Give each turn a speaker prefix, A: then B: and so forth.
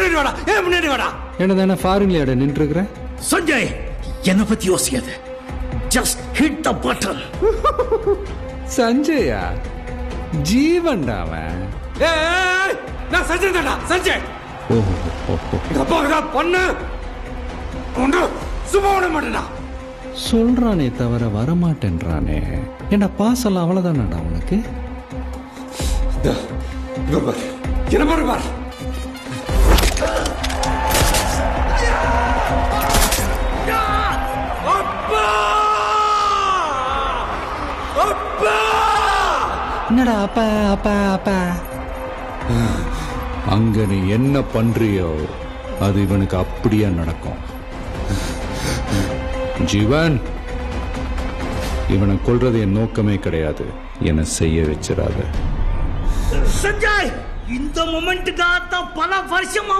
A: முன்னாடி வாடா, முன்னாடி வாடா.
B: என்ன ஃபாரின்ல நின்று இருக்கிற?
A: சஞ்சய், என்ன பத்தி யோசிக்காது. Just hit the button.
B: Sanjaya? ஜீவன்டா அவன்.
A: நான் சஞ்சய் தான்டா, சஞ்சய்.
B: ஓஹோ.
A: அப்பா பண்ணு ஒன்று சும்மா விட மாட்டேடா.
B: சொல்றானே தவிர வரமாட்டேன்றானே. என்ன பாசெல்லாம் அவ்வளவுதானடா உனக்கு?
A: என்ன பாரு பாரு.
B: என்னடா அப்பா அப்பா அப்பா? அங்க நீ என்ன பண்றியோ அது இவனுக்கு அப்படியே நடக்கும். ஜீவன், இவனை கொல்றது என் நோக்கமே கிடையாது. என்னை செய்ய வச்சிடாத.
A: சஞ்சய், இந்த மொமெண்ட்டுக்காக தான் பல வருஷமா